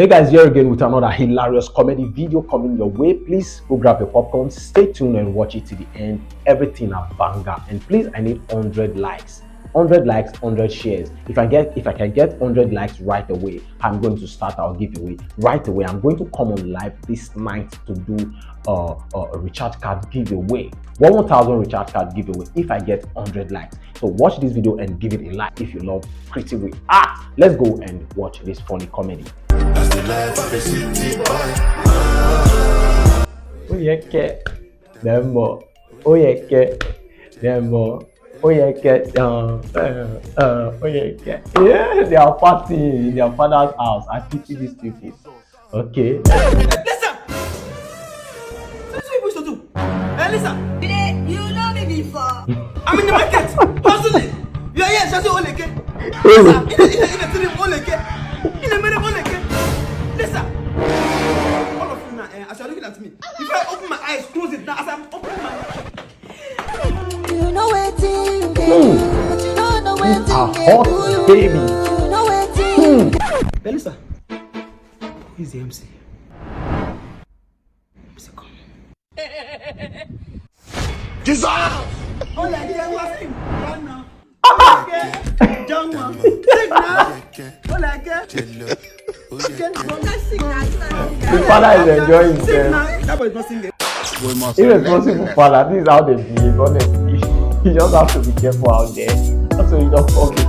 Hey guys, here again with another hilarious comedy video coming your way. Please go grab your popcorn, stay tuned and watch it to the end. Everything a banger. And please, I need 100 likes. 100 likes, 100 shares. If I can get 100 likes right away, I'm going to start our giveaway right away. I'm going to come on live this night to do a recharge card giveaway. 1,000 recharge card giveaway if I get 100 likes. So watch this video and give it a like if you love Crity React. Let's go and watch this funny comedy. That's the life of a city boy. Oh yeah, cat. Demo. Oh yeah, cat. Demo. Oh yeah, cat. Oh yeah, cat. Yeah, they are partying in their father's house. I pity these people. Okay. Listen! That's what you supposed to do. Hey, listen! You know me before. I'm in the market. Hustling. You are here, Shasu Oleke. Listen, in the Oleke. In the middle Oleke. Listen. All of you now, as you're looking at me, if I open my eyes, close it now, as I'm opening my eyes. You know waiting, but you don't know A waiting. hot baby. You know waiting. Hey, listen. Who's the MC? MC, come. Jesus! Oh, like that was him. One now. Okay. Down one. Sing now. Oh, like that. The father is enjoying himself. That boy is not singing. Irresponsible father, this is how they behave, honestly. You just have to be careful out there. So you don't forget.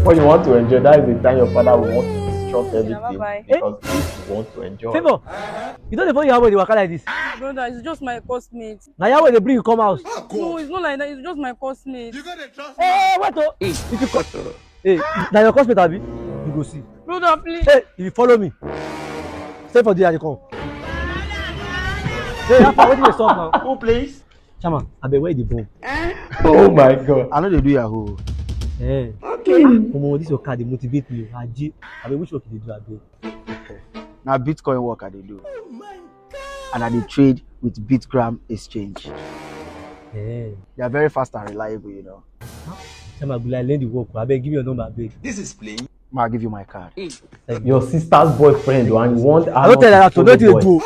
When you want to enjoy, that is the time your father will want to disrupt everything. Because if you want to enjoy. Favor, you don't know Yahweh they waka like this. Brother, it's just my cosmate. Now Yahweh they bring you come house. No, it's not like that. It's just my cosmate. You gotta trust me. Hey, wait oh. If you come, hey, now your cosmate abi, you go see. Brother, please. Hey, if you follow me, stay for there and you come. Hey, after wetin dey stop now? Who plays? Chama, abeg where the bone? Oh my god. I know they do Yahoo. Hey, Okay. Omo, this your card dey motivate me. Aje, abeg which work you dey do abeg? Now Bitcoin work they do. Oh my God. And I dey trade with Bitgram exchange. Hey, They are very fast and reliable, you know. Chama, go like learn the work. Abeg give me your number abeg. This is playing. I'll give you my card. Your sister's boyfriend, and you want I don't tell you that to don't you do.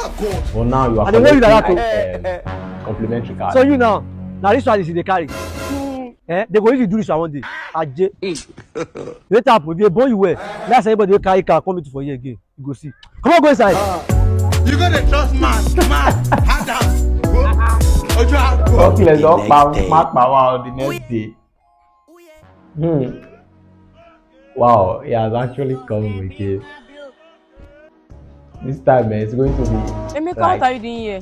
But now you are I don't know you like collecting, complimentary card. So you now this one is they carry. Eh, they go even do this one day. Aje. Later happen, if they born you well, let's say anybody will carry car come to for you again. You go see. Come on, go inside. You gotta trust man. Hand down. Go. Talkless don't mark power on the next day. Wow, he has actually come with it. This time, man, it's going to be. Emeka, what are you doing here?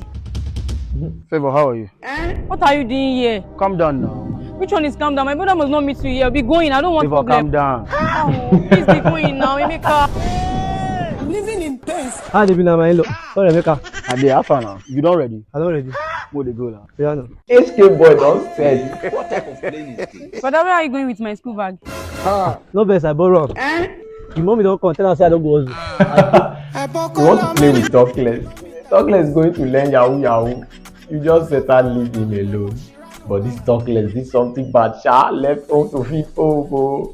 Favor, how are you? What are you doing here? Calm down now. Which one is calm down? My brother must not meet you here. Be going. I don't want Favor, calm problem. down. Oh, please be going now, Emeka. Living in pace. How they be now, my in-law? Sorry, Emeka. And they have fun now. You don't ready? I don't ready. Go they go now. Yeah, no. HK boy don't say. What type of plane is this? Brother, where are you going with my school bag? No best, I borrow. The mommy don't come, tell her say I don't go hustle. You want to play with Talkless. Talkless is going to learn Yahoo. You just better leave him alone. But this Talkless, this something bad. Left home to feed over.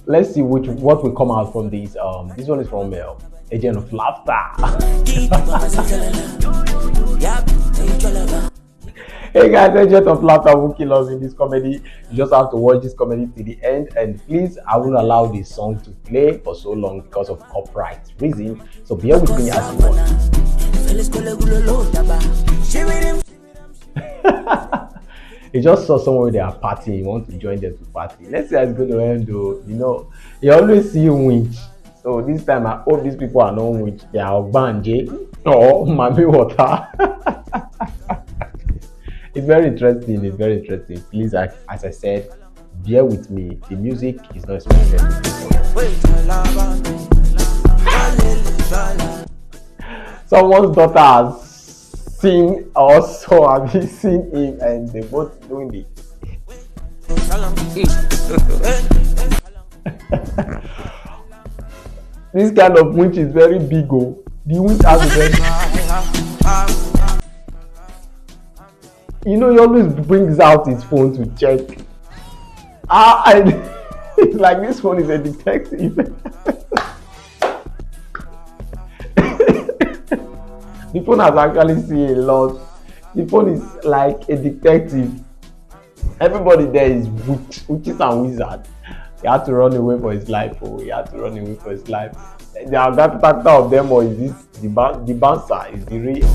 Let's see what will come out from this. This one is from Agentoflaughter. Hey guys, Agentoflaughter will kill us in this comedy. You just have to watch this comedy to the end, and please, I won't allow this song to play for so long because of copyright reason. So bear with me as you watch. He just saw somewhere they are partying. He wants to join them to party. Let's see how it's going to end though. You know, you always see winch. So this time I hope these people are not winch. They are banje or mami water. It's very interesting. It's very interesting. Please, as I said, bear with me. The music is not expected. Someone's daughter has seen also. Have you seen him? And they both doing it. This kind of winch is very big. Oh, the winch has a very. You know, he always brings out his phone to check. And it's like this phone is a detective. The phone has actually seen a lot. The phone is like a detective. Everybody there is witches and wizards. He had to run away for his life. Oh, he had to run away for his life. The factor of them, or is this the bouncer? Is the real?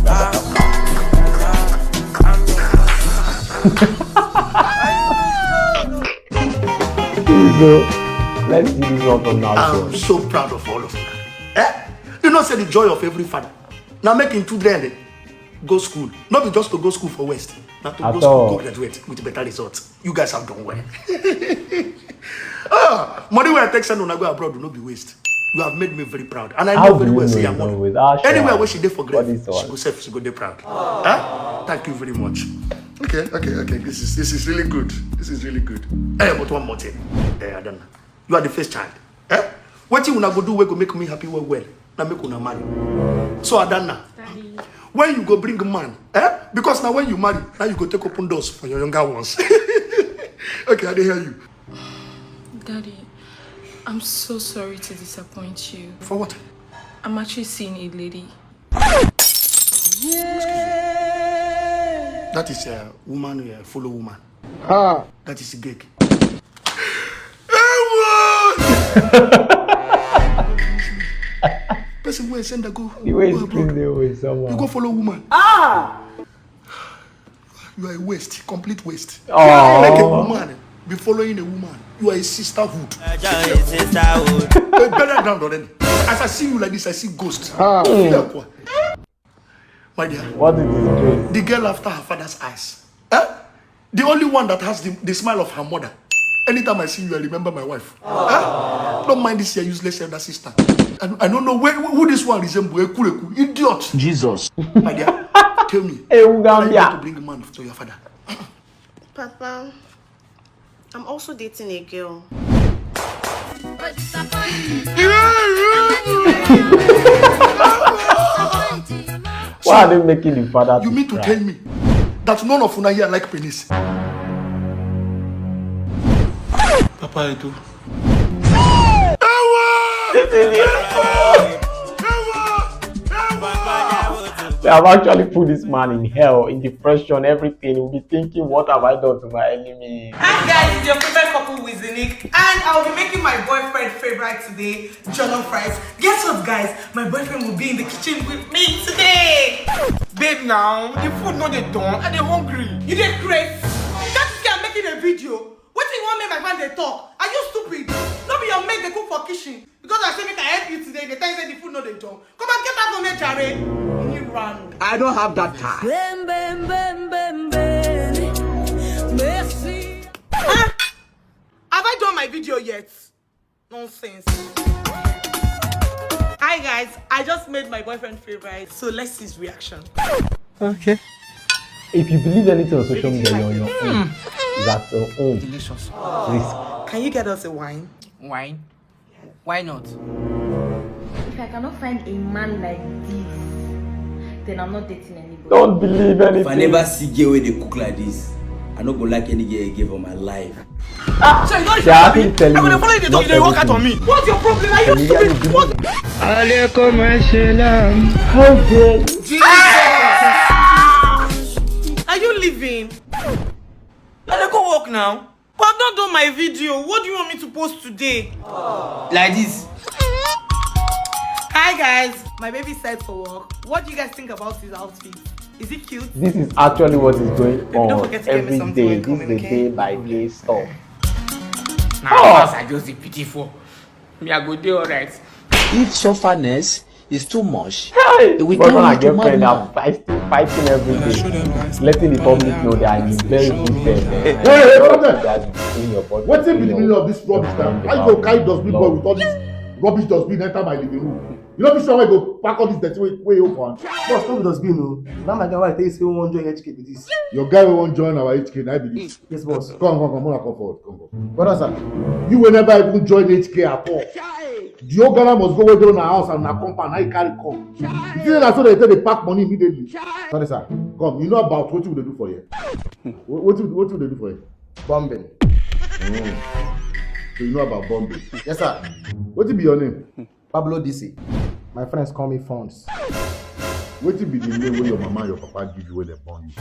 So, let's see this one from now. I'm so proud of all of you. You know, say the joy of every father. Now making children go school, not be just to go school for West, not to go school, go graduate with better results. You guys have done well. Money where I take send go abroad will not be waste. You have made me very proud, and I know very well say I'm one. Anywhere where she did for grade, she go say she go dey proud. Thank you very much. Okay. This is really good. This is really good. But one more thing, Adana, you are the first child. What you wanna go do? We go make me happy well. Now make una marry. So Adana, when you go bring a man, because now when you marry, now you go take open doors for your younger ones. Okay, I didn't hear you. Daddy, I'm so sorry to disappoint you. For what? I'm actually seeing a lady. That is a woman, a fellow woman. That is a gig. Person where send a go. You go follow woman. You are a waste, complete waste. Like a woman, be following a woman. You are a sisterhood. Better down already. As I see you like this, I see ghosts. My dear, what is this? The girl after her father's eyes. The only one that has the smile of her mother. Anytime I see you, I remember my wife. Don't mind this your useless elder sister. I don't know who this one resembles. Idiot. Jesus. My dear, tell me. Are you going to bring a man to your father? Papa, I'm also dating a girl. Why are they making the father? You mean to tell me that none of una here like penis? Papa, I do. They have actually put this man in hell, in depression, everything. He'll be thinking, what have I done to my enemy? Hi guys, it's your favorite couple, Iwundu, and I'll be making my boyfriend favorite today, jollof rice. Guess what, guys? My boyfriend will be in the kitchen with me today. Babe, now the food not they done, and they're hungry. You did great. That is why I'm making a video. What do you want me, my man? They talk. Are you stupid? Not be your mate. They cook for kitchen because I say make I help you today. The time say the food not they done. Come and get out from here, Jare. You run. I don't have that time. Have I done my video yet? Nonsense. Hi guys, I just made my boyfriend favorite, so let's see his reaction. Okay. If you believe anything on social media, you're on your own. That's your own. Delicious. Risk. Can you get us a wine? Wine? Why not? If I cannot find a man like this, then I'm not dating anybody. Don't believe anything. If I never see girl where they cook like this, I don't go like any girl I give on my life. So you don't show me. I'm gonna follow you the talk, you don't walk out on me. What's your problem? Are you stupid? What? Are you leaving? I'll go work now. But I've not done my video. What do you want me to post today? Like this. Hi guys, my baby's set for work. What do you guys think about his outfit? Is it cute? This is actually what is going don't on forget to get me every something day. when This is the day by day stuff. Nah, I just the pitiful. Me, I go do alright. If sufferness is too much, Hey, we boyfriend and can't girlfriend are fighting every day, letting the public know they are in very good bed. What's the meaning of this rubbish now? How you go carry dustbin boy with all this rubbish dustbin enter my living room? You know, be sure I go pack all this dirty way open. Boss, no dustbin, no. Now my guy, why tell you say we won't join HK with this? Your guy won't join our HK, I be this. Yes, boss. Come forward. What is that? You will never even join HK at all. The old Ghana must go where our house and our compound, now you carry come. You see that so they tell they pack money immediately. Sorry, sir. Come, you know about what you will do for you. What will they do for you? Bombing. So you know about bombing. Yes, sir. What will be your name? Pablo DC. My friends call me Fonts. Wetin be the name wey your mama and your papa give you when they born you?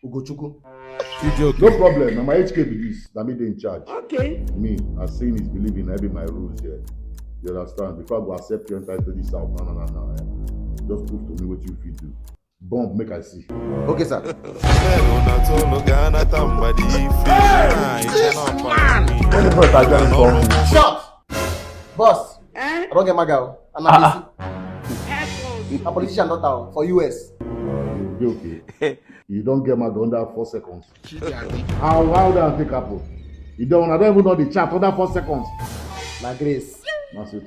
Ugochukwu. No problem. Na my HK be this. Na me dey in charge. Okay. Me, as seeing is believing. I be my rules here. You understand? Before I go accept you enter into this house, no. Just prove to me what you fit do. Bomb, make I see. Okay, sir. Shut! Boss, I don't get my girl. I'm a politician daughter for US. You be okay. You don't get my gun under 4 seconds. How that take up? I don't even know the chat under 4 seconds. My grace. That's it.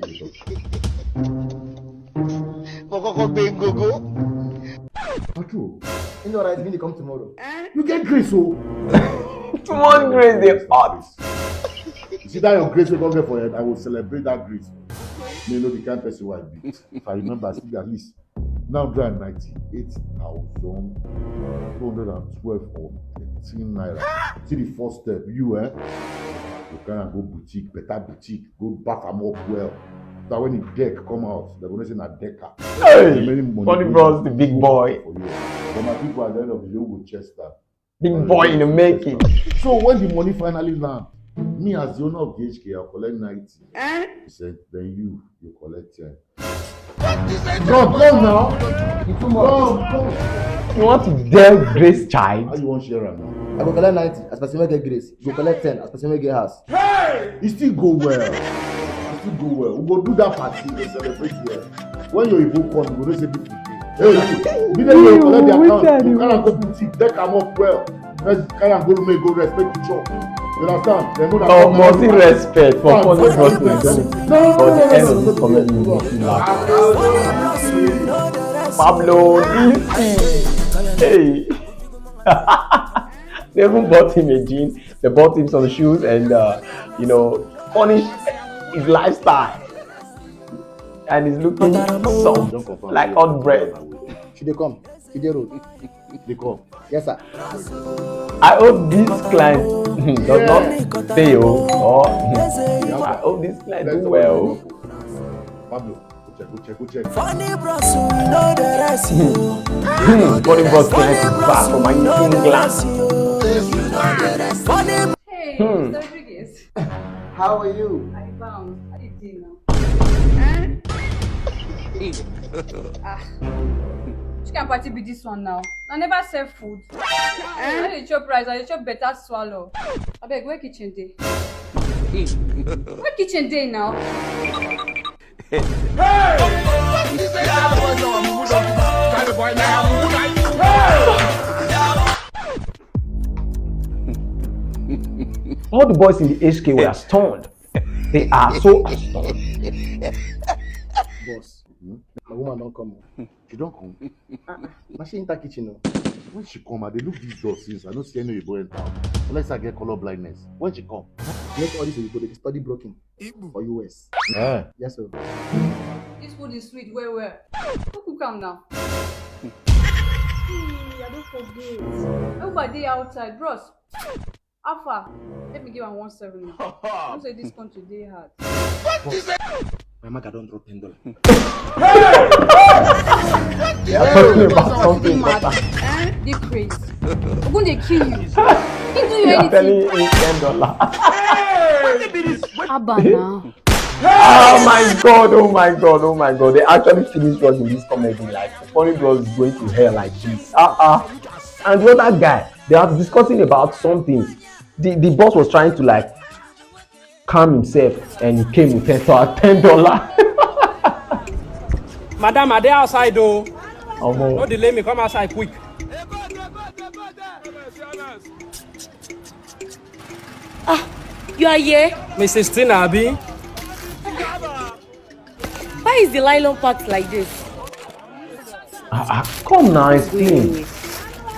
True. You know what I mean? Come tomorrow. You get grace, oh. Tomorrow grace, they hot. See that your grace will come here for it. I will celebrate that grace. You know the kind of person who I be. If I remember, I still at least 998,212 or 13 naira. See the first step, you can go boutique, better boutique, go bath them up well. That when the deck come out, they're going to say na decker. Hey, Funny Bros, the big boy. But my people at the end of the day will chest that. Big boy in the making. So when the money finally land, me as the owner of the HK, I'll collect 90. He said, then you collect 10. Come now. Come. You want to dare Grace child? How you want share right now? I go collect 90 as person will get grace. You go collect 10 as person will get house. Hey! It still go well. We go do that party, we celebrate here. When your Igbo come, we go say people. Hey, you collect the account. You can't go boutique, deck them up well. Can't go make go respect the chop. You understand? They know that. Oh, must respect for Funny Bros to do. For the end of this comedy, you will laugh. Pablo, hey. They even bought him a jean. They bought him some shoes and furnished his lifestyle. And he's looking soft, like hot bread. Should they come? Should they road? They come. Yes, sir. I hope this client does not fail or I hope this client do well. Pablo, go check. Funny Bros, you know the rest. Funny Bros client is back from my England. Hey, Mr. Rodriguez. How are you? I found. How you doing now? Which kind of party be this one now? I never serve food. I dey chop rice, I dey chop better swallow. Abeg, where kitchen dey? Where kitchen dey now? All the boys in the HK were stunned. They are so astounded. Boss, my woman don't come. She don't come. Now she enter kitchen. When she come, I dey look these doors since I don't see any Igbo enter. Unless I get color blindness. When she come, make all this Igbo they study broken for US. Yeah. Yes, sir. This food is sweet, well. Who cook am now? I don't forget. Everybody outside, bros. Alpha, let me give am 1.7 now. Don't say this country dey hard. My maga don't drop $10. They are talking about something important. They crazy. I'm going to kill you. He do you They are telling anything. him $10. Abba now. Oh my god. They actually finished watching this comedy. Like, Funny Bros is going to hell like this. And the other guy, they are discussing about something. The boss was trying to like calm himself and he came with $10. Madam, are they outside though? No delay me, come outside quick. You are here? Mrs. Tina, Abi? Why is the nylon packed like this? Come now, explain.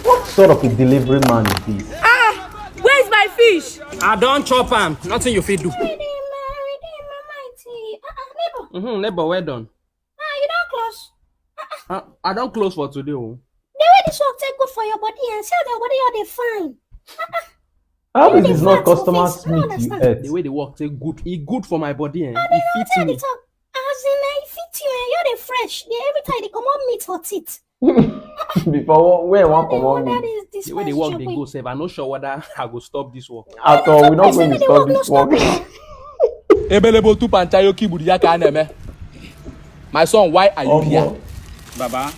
What sort of a delivery man is this? Where's my fish? I don't chop am. Nothing you fit do. Neighbor, well done. You don't close. I don't close for today. Oh. The way this work take good for your body and sell your body all the fine. How is this not customers meet you at? The way they work take good. It good for my body. It fits me. As in, it fit you and you're the fresh. Every time they come on meat for teeth. Before when one come on me. The way they work, they go save. I'm not sure whether I go stop this work. At all, we're not going to stop this work. Ebelebo tu panchayo kibudi ya kaneme. My son, why are you here? Baba,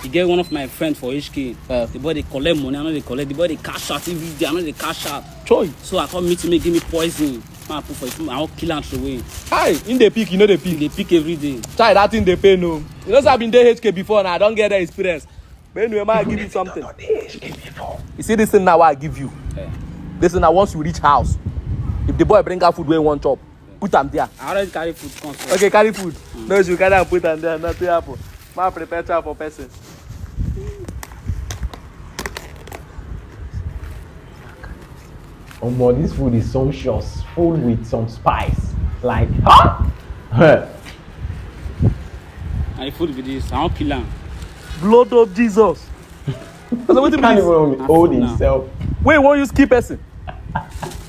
you get one of my friends for HK. The boy they collect money, I know they collect. The boy they cash out every day, I know they cash out. Choy. So I come meet him, give me poison. I put for him, I'll kill and throw away. Hi, in the peak, you know the peak. They pick every day. Try that in the pay no. You know, I've been there HK before and I don't get the experience. But anyway, I give you something. You see this thing now I give you. This thing now once you reach house, if the boy bring out food where you want chop, put them there. I already carry food. Okay, carry food. No, you carry and put them there. Nothing happen. I prepare child for person. Oh boy, this food is sumptuous, full with some spice. Like, huh? And the food with this, I don't kill him. Blood of Jesus. He can't even hold himself. Wait, won't you skip person?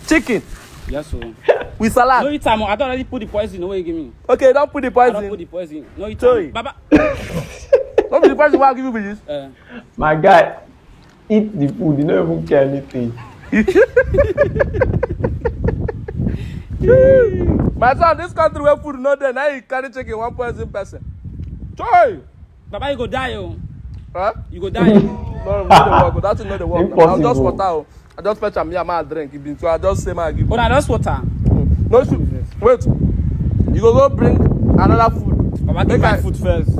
Chicken. Yes, sir. With salad. No, it's time. I don't already put the poison. No way, give me. Okay, don't put the poison. I don't put the poison. No, it's sorry. Baba. Don't put the poison. What I give you with this? My guy, eat the food. You don't even care anything. My son, this country where food not there. Now you carry chicken 1 person. Joy. Baba, you go die, oh. Huh? You go die. No, not the work. That's not the work. I'll just water. I just fetch a me drink. So I just say my give. Oh, that's water. No shoot. Wait. You go bring another food. Baba, give my food first.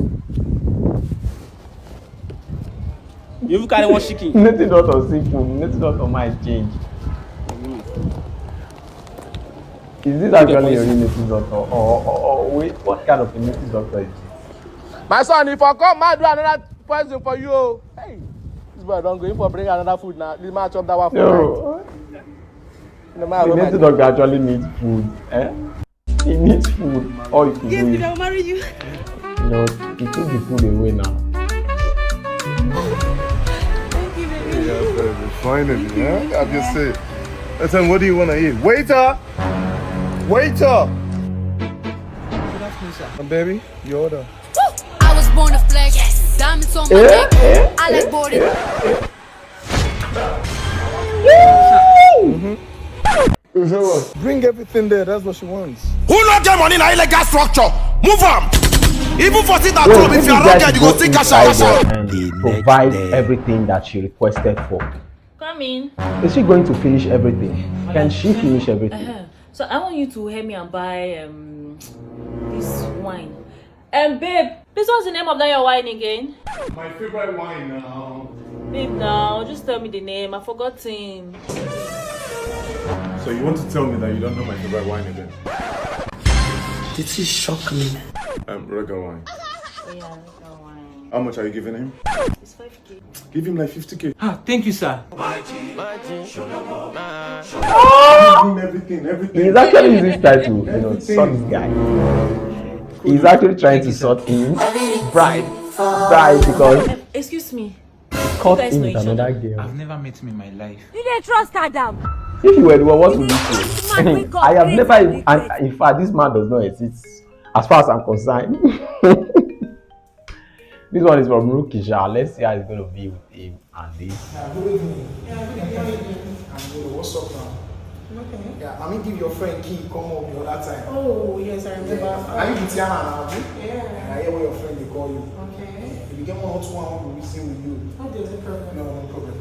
You even carry one chicken. Nothing not on seafood. Nothing not on my change. Is this actually a real native doctor? Or wait, what kind of a native doctor is this? My son, if I come, I do another poison for you. Hey, this boy don't go in for bring another food now. This man chop that one for the native doctor actually needs food. He needs food. All you can do is, I'll marry you. he took the food away now. Yeah, baby, finally, yeah? I just say, listen, what do you want to eat? Waiter! Waiter! Good afternoon, sir. Baby, your order. I was born to flex. Yes. Diamonds on my neck. I like boarding. Bring everything there, that's what she wants. Who not get money in an illegal structure? Move on! Even for sit at home, if you are rugged, you go see cash out. And provide everything that she requested for. Come in. Is she going to finish everything? Can she finish everything? So I want you to help me and buy this wine. Babe, please, what's the name of that your wine again? My favorite wine now. Babe, now just tell me the name. I forgot him. So you want to tell me that you don't know my favorite wine again? Did he shock me? Regular wine. Oh, yeah, regular wine. How much are you giving him? It's 5K. Give him like 50K. Ah, thank you, sir. Give him everything. He's actually using this style to, sort this guy. He's actually trying to sort him. Bride, because excuse me. he caught him with another girl. I've never met him in my life. You didn't trust Adam. If you were the one, what would you say? I have never, and in fact, this man does not exist, as far as I'm concerned. This one is from Rukisha. Let's see how it's going to be with him and this. What's up now? Okay. Yeah, I mean, give your friend key, come up the other time. Oh, yes, I remember. Are you with Tiana now? Yeah. And I hear what your friend they call you. Okay. If you get one or two, I want to reason with you. Oh, there's a problem. No problem.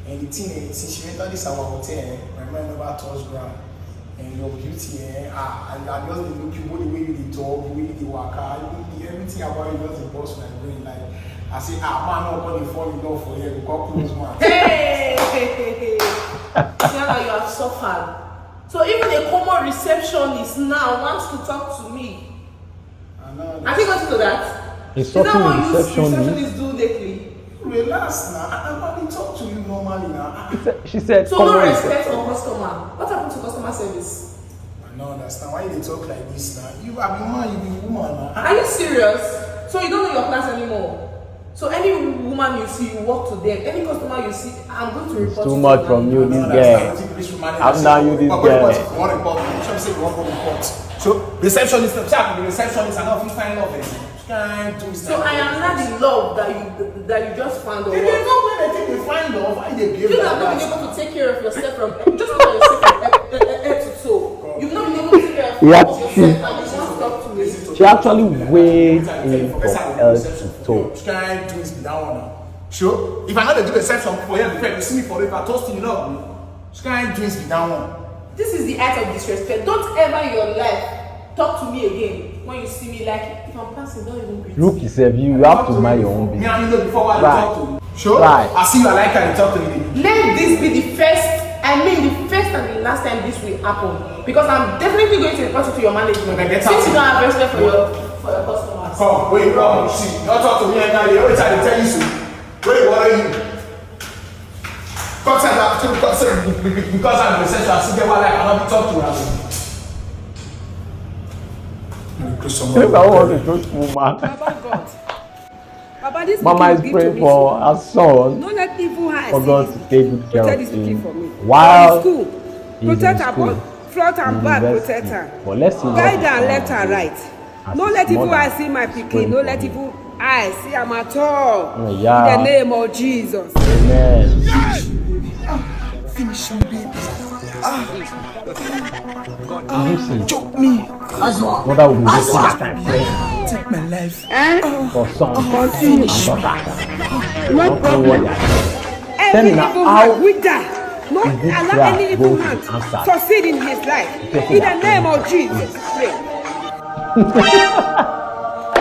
And the thing is, since she entered this our hotel, my mind never touched ground. And your beauty, and I just look you, the way you talk, the way you walk, everything about you just impossible my brain. Like, I say, man, nobody fall in love for you, because close man. Hey! Tiana, you have suffered. So even a common receptionist now wants to talk to me. I know. Have you got to that? Is that what receptionists do lately? Relax now. I'm only talk to you normally now. She said, so no respect for customer. What happened to customer service? I don't understand why you talk like this now. You are the man, you be woman now. Are you serious? So you don't know your class anymore? So any woman you see, you walk to them. Any customer you see, I'm going to report too much from you, this girl. I'm now you, this girl. So receptionist, the receptionist, and not find love. So I am not the love that you just found. If you know when they think we find love, why they give you have not been able to take care of yourself from just look at yourself from head to toe. You've not been able to take care of yourself and you want to talk to me. She actually weighed in from head to toe. Sure. If I know they do reception for you, you see me for it. If I toast you, she can't drinks be that one. This is the act of disrespect. Don't ever in your life talk to me again when you see me like if I'm passing, don't even greet. Look, yourself, you have to mind your own business. Me and you know before I talk to you. Sure. Right. I see you I like and talk to me. Let this be the first, the first and the last time this will happen. Because I'm definitely going to report it to your management. Since you don't have respect for your customers. Come, wait, come, see. Don't talk to me and now. They always try to tell you so. Wait, what are you? Because I'm a researcher, I see them while I cannot be talked to. If I want to touch woman. Baba God. Baba, this Mama is praying for her son. Don't let evil eyes for God to take good care of him. While School. Protect her both front and back, protect her. But let's see guide her left and right. Don't let evil eyes see my pikin. Don't let evil eyes see him at all. Oh, yeah. In the name of Jesus. Amen. Finish him, baby. Choke me. Mother will be wasting that time. Take my life. For son. Continue. No problem. Every evil man will die. Not allow any evil man succeed in his life. In the name of Jesus. Pray.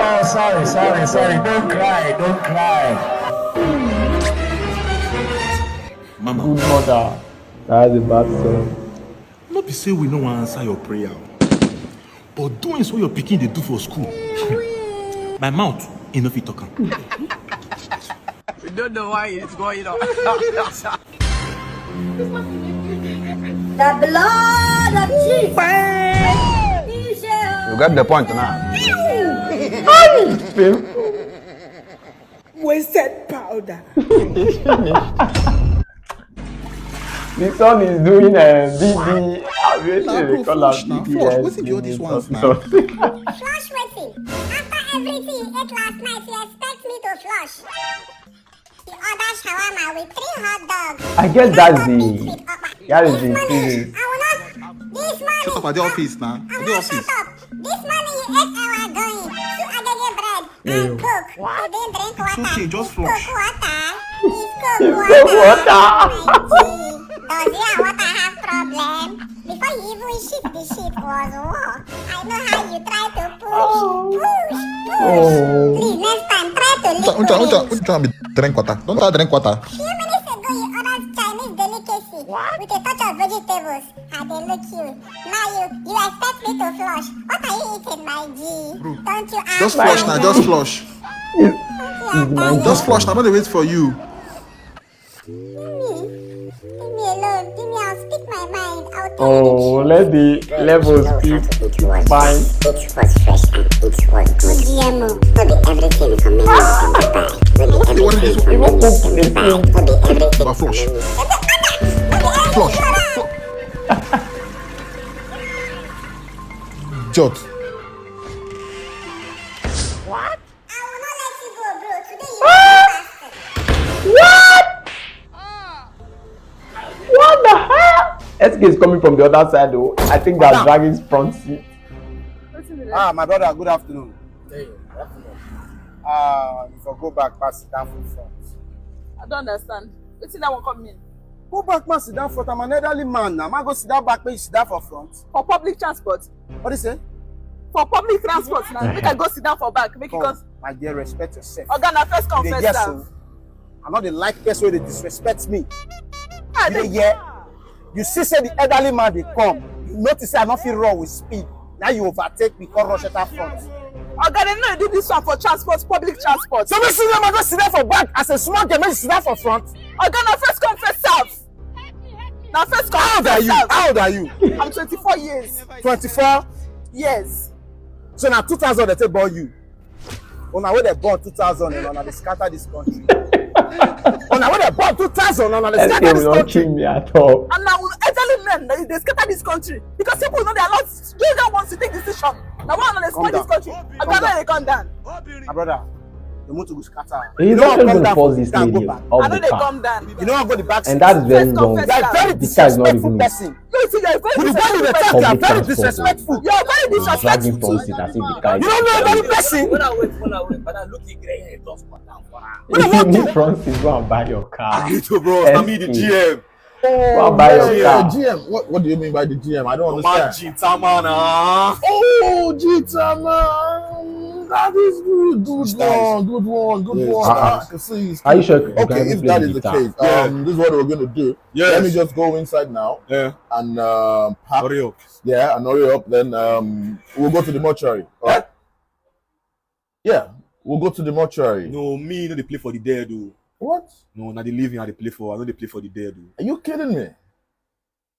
Oh, sorry. Don't cry. Mama. Good mother. That's a bad son. Not be say we no wan answer your prayer. But doing so your pikin they do for school. My mouth enough fit talk am. We don't know why it's going on. The blood of Jesus. You got the point now. Wasted powder. The son is doing a BD. Flush waiting. After everything you ate last night, you expect me to flush. You order shawarma with 3 hot dogs. I guess that's the feeling. This money. Shut up at the office now. At the office. This money you ate our going. To agege bread and coke. You didn't drink water. It's okay, just flush. Coke water. Does your water have problem? Before you even shit, the shit was war. I know how you try to push. Please, next time, try to lick Don't drink water. Don't drink water. Few minutes ago, you ordered Chinese delicacy with a touch of vegetables. And they look you. Now you expect me to flush. What are you eating, my G? Don't you ask Just flush now, just flush. Just flush now, I'm gonna wait for you. Leave me alone. I'll speak my mind. I'll tell Oh, let the levels speak. Fine. It was fresh and it was good. GMO. Maybe everything from me. But flush. Flush. Jot. What? I will not let you go, bro. Today you What? What the hell? SK is coming from the other side though. I think they're dragging his front seat. My brother, good afternoon. Hey, good afternoon. If I go back, pass it down for front. I don't understand. What's that one come in? Go back, pass it down front. I'm an elderly man now. I go sit down back, sit down for front. For public transport. What do you say? For public transport now. Make I go sit down for back. Make it go. My dear, respect yourself. Organa first come first yes, serve. I'm not the like person where they disrespect me. You see, say the elderly man they come. You notice I not feel wrong with speed. Now you overtake me, come rush at that front. Organa, no, do this one for transport, public transport. So we see them, I go sit down for back as a small girl, make sit down for front. Organa first come first serve. Now first come. How old are you? How old are you? I'm 24 years. 24? Yes. So now 2000 they take born you. On our way they born 2000 and on they scatter this country. On our way they born 2000 and on they scatter this country. Me at all. And now elderly children, they scatter this country because people know they are not. You don't want to take decision. Now why not spoil this country? I gotta calm down. My brother, the motor will scatter. He's actually going to force this lady off I know the they car. come down. You know I go the back seat. And that is very wrong. You are very disrespectful person. You see, you're very disrespectful. You are very disrespectful. You're very disrespectful. Dragging front seat as if the car is. You don't know any person. When I wait, but I look at gray hair, tough for now. If you need front seat, go and buy your car. Little bro, I mean the GM. Go and buy your car. GM. What do you mean by the GM? I don't understand. Gitaman. Oh, Gitaman. That is good. Good one. I can see. Are you sure? Okay, if that is the case, this is what we're going to do. Yes. Let me just go inside now. Yeah. And pack. Hurry up. Yeah, and hurry up. Then we'll go to the mortuary. All right? Yeah, we'll go to the mortuary. No, me, no, they play for the dead, though. What? No, now they living and they play for. I know they play for the dead, though. Are you kidding me?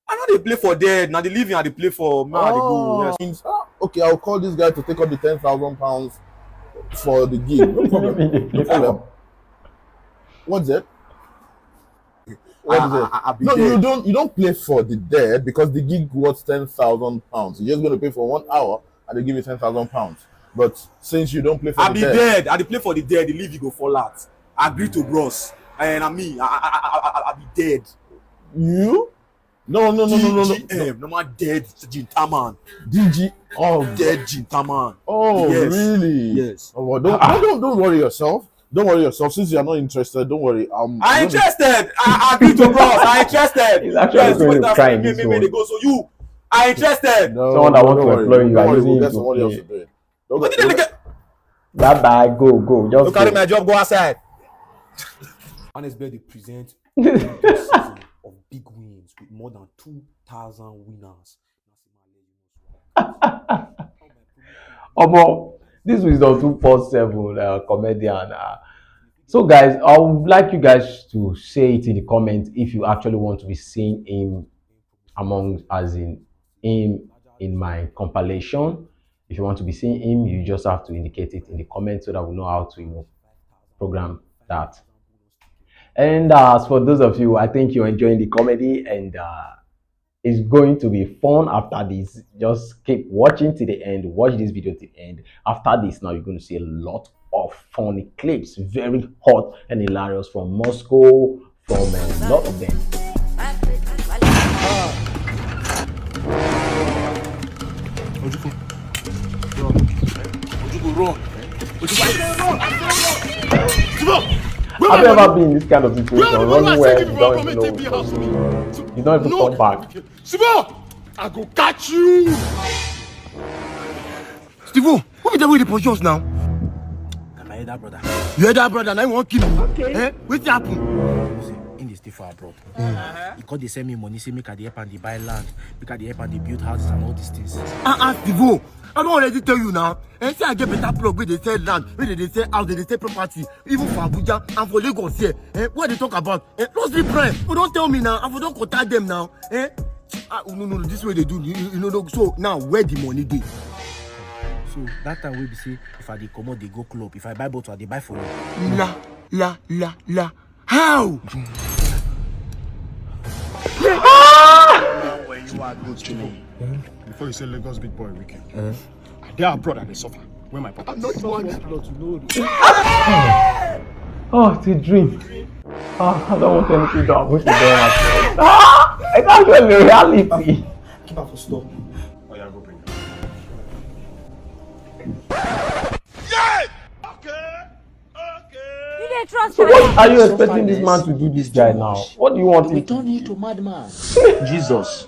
I know they play for dead. Now they living and they play for. Man, they go. Yes. Okay, I'll call this guy to take up the £10,000 for the gig. No problem. No problem. What's that? What is it? No, you don't play for the dead because the gig was £10,000. You're just going to pay for 1 hour and they give you £10,000. But since you don't play for the dead, I play for the dead. The leave you go fall out. I agree to bros, and I be dead. You? No. DGM, no man dead Jintaman. DG. Oh, dead Jintaman. Oh, yes. Really? Yes. Oh, don't worry yourself. Don't worry yourself. Since you are not interested, don't worry. I'm interested. I agree to bros. I'm interested. He's actually going to cry in this one. So you are interested. No, someone that wants to employ you, are using you to play. That bag, go. Just look at my job. Go outside. Nasboi they present a season of big wins with more than 2,000 winners. This is the 247 comedian. So guys, I would like you guys to say it in the comments if you actually want to be seeing him in my compilation. If you want to be seeing him, you just have to indicate it in the comments so that we know how to program that. And as for those of you, I think you're enjoying the comedy and it's going to be fun after this. Just keep watching to the end. Watch this video to the end. After this, now you're going to see a lot of funny clips, very hot and hilarious from Moscow, from a lot of them. Have you ever been in this kind of situation, running where you don't even know you don't even come back? Steve-O, I go catch you. Steve-O, who be the way the positions now? My elder brother. Your elder brother, now you want kill him. Okay. Eh? What's happen? In the stay for abroad. He called they send me money, say make I help and they buy land, make I help and they build houses and all these things. Steve-O, I don't already tell you now. And say I get better plug where they sell land, where they sell house, they sell property, even for Abuja and for Lagos here. What they talk about? Closely prime. Oh, don't tell me now. I don't contact them now. No, this way they do. You know, so now where the money dey? So that time we be say if I dey come out, they go club. If I buy bottle, they buy for you. La. How? When you are good to me. Before you say Lagos big boy wicked. They are abroad and they suffer. When my papa not one blood to know. Oh, it's a dream. I don't want anything to happen to them. It's actually reality. Keep up for stop. Oh yeah, go bring it. So what are you expecting this man to do this guy now? What do you want him to do? Turn you to madman. Jesus.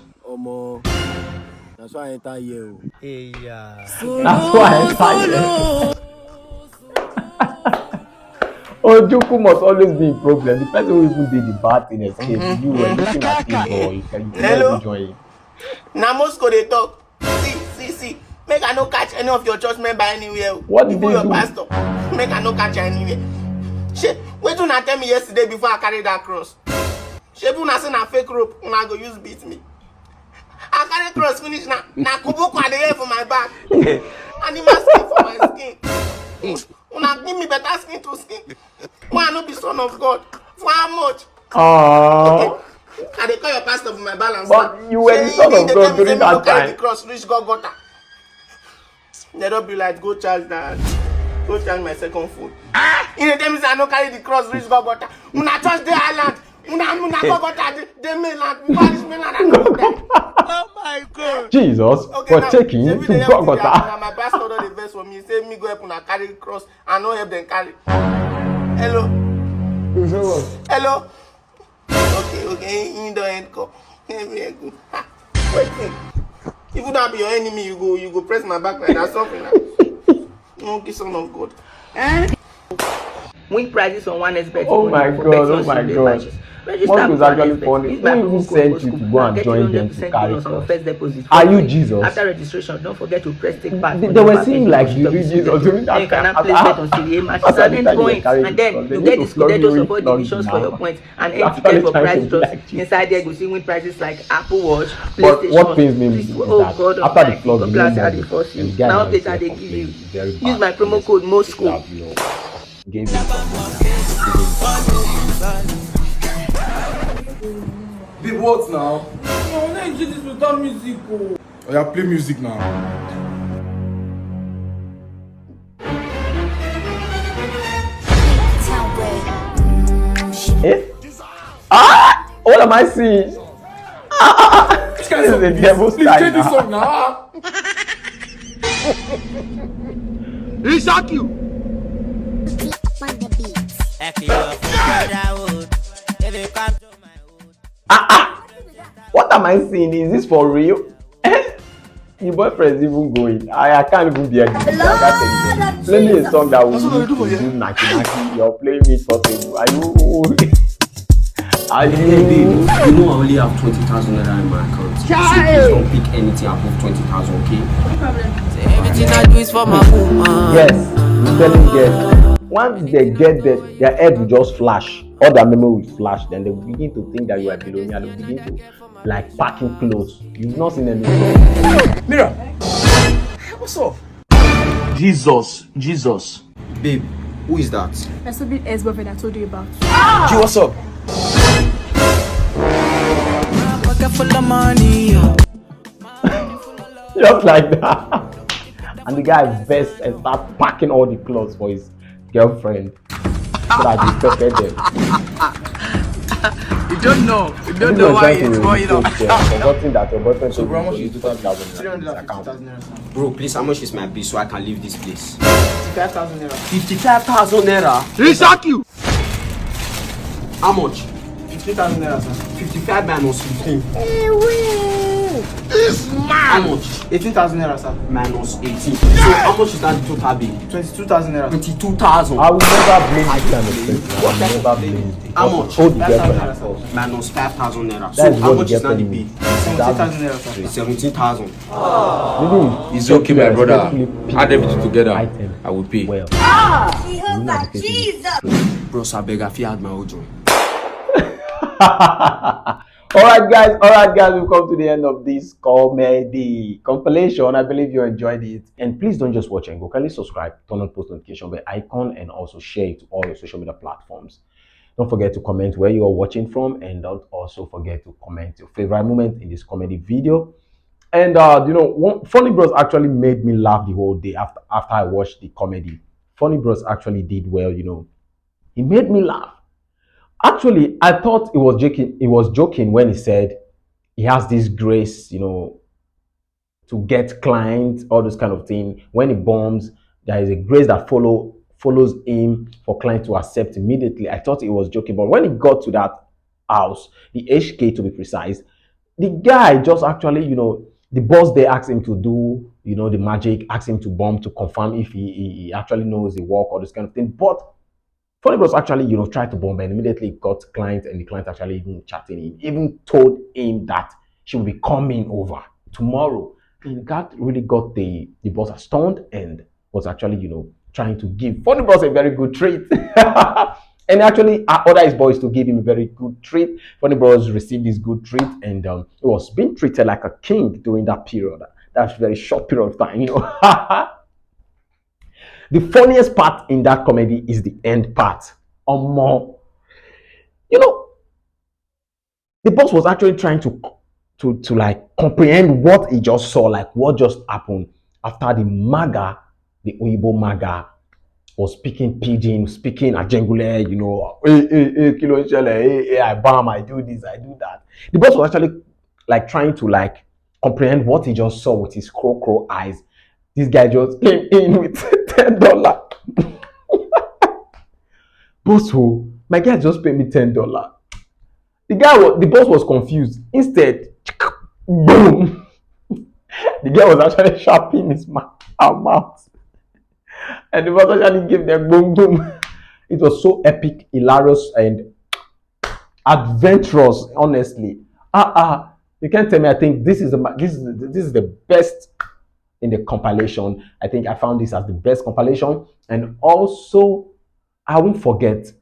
That's why I enter here. Hey, That's why I enter here. Ojuku must always be a problem. The person who even did the bad thing escape. You were looking at him, or you can enjoy him. Now Moscow they talk. See. Make I no catch any of your church member anywhere. What did they do? Pastor. Make I no catch anywhere. Shit, wait till tell me yesterday before I carry that cross. Shebu na say na fake rope, una go use beat me. I carry cross finish na kuboko I dey here for my back. Animal skin for my skin. Una give me better skin to skin. Why I no be son of God? For how much? Okay. I dey call your pastor for my balance. But you were the son of God during that carry the time. cross reach Golgotha. They don't be like, go charge that. Go charge my second phone. In the time I no carry the cross reach Golgotha. Una touch the island. Una Golgotha the mainland. Mainland and go there. Oh my God. Jesus, for taking you to Golgotha. My pastor don't invest for me. Say me go help una carry the cross. I no help them carry. Hello. Hello. Okay. In the end, go. Very good. Wait. If you don't be your enemy, you go press my back like that. Something. Okay, son of God. Win prizes on one expert. Oh my God. What was actually funny? Who even sent you to go and join them to carry cross? Are you Jesus? After registration, don't forget to press take part. They were saying like you read Jesus during that time. And then you get disconnected of all divisions for your points and end ticket for prize drops. Inside there, you see win prizes like Apple Watch, PlayStation. But what pains me is that after the flood, now update they give you. Use my promo code MOSCO. Gave Babe, what now? No, let's do this without music. Oh yeah, play music now. Eh? What am I seeing? This is the devil's Please change this song now. He shock you. What am I seeing? Is this for real? Your boyfriend is even going. I can't even bear this. Play me a song that will do naki. You're playing me something. Are you? Hey, you know I only have 20,000 naira in my account. So please don't pick anything above 20,000, okay? No problem. Everything I do is for my woman. Yes, I'm telling you. Once they get there, their head will just flash. All their memory will flash. Then they will begin to think that you are billionaire. They will begin to like packing clothes. You've not seen anything. Mira, what's up? Jesus. Babe, who is that? My stupid ex-boyfriend I told you about. G, what's up? Full of money. Just like that. And the guy vests and starts packing all the clothes for his girlfriend so that he prepared them. You don't know why it's going on. Forgetting that your boyfriend So, bro, how much you is 20,000 naira? Bro, please, how much is my bill so I can leave this place? 55,000 naira. 55,000 naira? He shock you. How much? 50,000 naira, sir. 55 minus 15. This man. How much? 18,000 naira, sir. Minus 18. So how much is that the total bill? 22,000 naira. 22,000. I will never blame this kind of person. I will never blame it. How much? Hold the girlfriend at first. Minus 5,000 naira. That is So how what much the is that the girlfriend bill? 17,000 naira, sir. 17,000. Maybe It's okay, my brother. Add everything together. I will pay. Well, Jehovah, Jesus. Bros, I beg, I feel had my own joint. Alright guys, we've come to the end of this comedy compilation. I believe you enjoyed it, and please don't just watch and go. Kindly subscribe, turn on post notification bell icon, and also share it to all your social media platforms. Don't forget to comment where you are watching from, and don't also forget to comment your favorite moment in this comedy video. And Funny Bros actually made me laugh the whole day after I watched the comedy. Funny Bros actually did well. He made me laugh. Actually, I thought he was joking. He was joking when he said he has this grace, to get clients, all this kind of thing. When he bombs, there is a grace that follows him for clients to accept immediately. I thought he was joking, but when he got to that house, the HK to be precise, the guy just actually, the boss there asked him to do, the magic, asked him to bomb to confirm if he actually knows the work or this kind of thing. But Funny Bros actually, tried to bomb and immediately got clients, and the client actually even chatting him, even told him that she will be coming over tomorrow. And that really got the boss stunned and was actually, trying to give Funny Bros a very good treat. And actually ordered his boys to give him a very good treat. Funny Bros received this good treat, and he was being treated like a king during that period. That's a very short period of time, The funniest part in that comedy is the end part. More, the boss was actually trying to like comprehend what he just saw, like what just happened after the maga, the Oyibo maga, was speaking pidgin, speaking Ajengule, you know, hey, kilo nchele, hey, I bam, I do this, I do that. The boss was actually like trying to like comprehend what he just saw with his crow eyes. This guy just came in with $10. Boss, who? My guy just paid me $10. The boss was confused. Instead, boom, the guy was actually sharpening his mouth, and the boss actually gave them boom boom. It was so epic, hilarious, and adventurous. Honestly, you can't tell me. I think this is the best in the compilation. I think I found this as the best compilation, and also I won't forget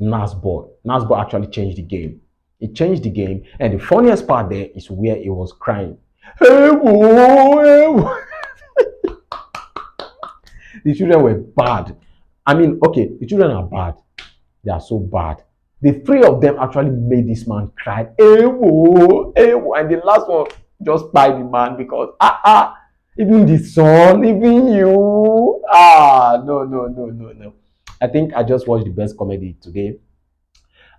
Nasboi. Nasboi actually changed the game. It changed the game, and the funniest part there is where he was crying. Hey, whoa, hey, whoa. The children were bad. I mean, okay, the children are bad. They are so bad. The three of them actually made this man cry. Hey, whoa, hey, whoa. And the last one just by the man because even the son, even you. No. I think I just watched the best comedy today.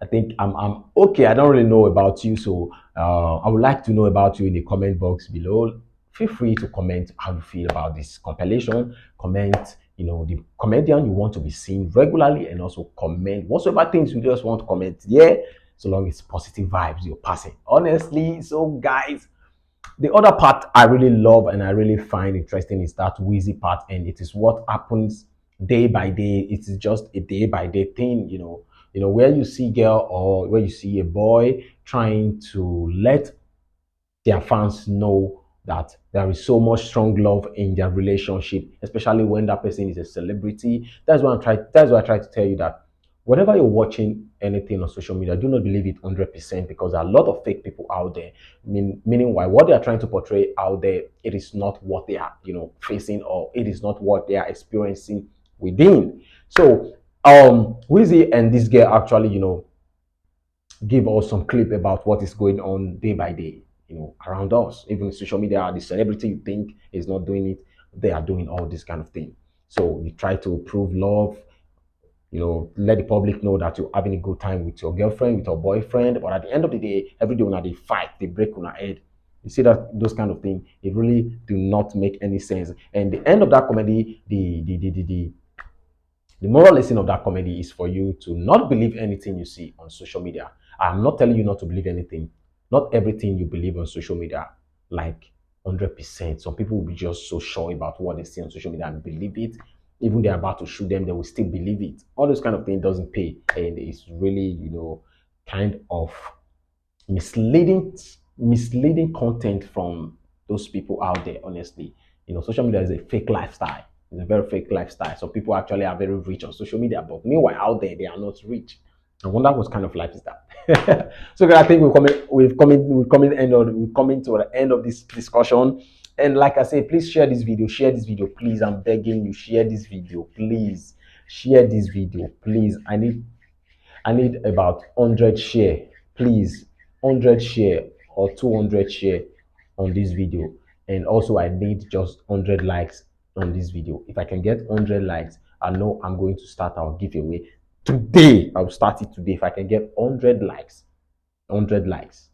I think I'm okay. I don't really know about you, so I would like to know about you in the comment box below. Feel free to comment how you feel about this compilation. Comment, you know, the comedian you want to be seen regularly, and also comment whatsoever things you just want to comment. Yeah, so long as positive vibes you're passing. Honestly, so guys, the other part I really love and I really find interesting is that Wheezy part, and it is what happens day by day. It is just a day by day thing, you know, where you see girl or where you see a boy trying to let their fans know that there is so much strong love in their relationship, especially when that person is a celebrity. That's why I try to tell you that whenever you're watching anything on social media, do not believe it 100% because there are a lot of fake people out there. Meaning why what they are trying to portray out there, it is not what they are, facing, or it is not what they are experiencing within. So Wheezy and this girl actually, give us some clip about what is going on day by day, around us. Even social media, the celebrity you think is not doing it, they are doing all this kind of thing. So you try to prove love, let the public know that you're having a good time with your girlfriend, with your boyfriend. But at the end of the day, every day when they fight, they break on our head. You see that those kind of things, it really do not make any sense. And the end of that comedy, the moral lesson of that comedy is for you to not believe anything you see on social media. I'm not telling you not to believe anything. Not everything you believe on social media, like 100%. Some people will be just so sure about what they see on social media and believe it. Even they're about to shoot them, they will still believe it. All those kind of things doesn't pay. And it's really, kind of misleading content from those people out there, honestly. Social media is a fake lifestyle. It's a very fake lifestyle. So people actually are very rich on social media, but meanwhile out there they are not rich. I wonder what kind of life is that. So guys, I think we've coming to the end of this discussion. And like I say, please share this video, please. I'm begging you, share this video, please. Share this video, please. I need about 100 share, please. 100 share or 200 share on this video. And also I need just 100 likes on this video. If I can get 100 likes, I know I'm going to start our giveaway today. I'll start it today if I can get 100 likes. 100 likes.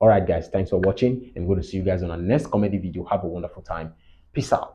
All right guys, thanks for watching, and I'm going to see you guys on our next comedy video. Have a wonderful time. Peace out.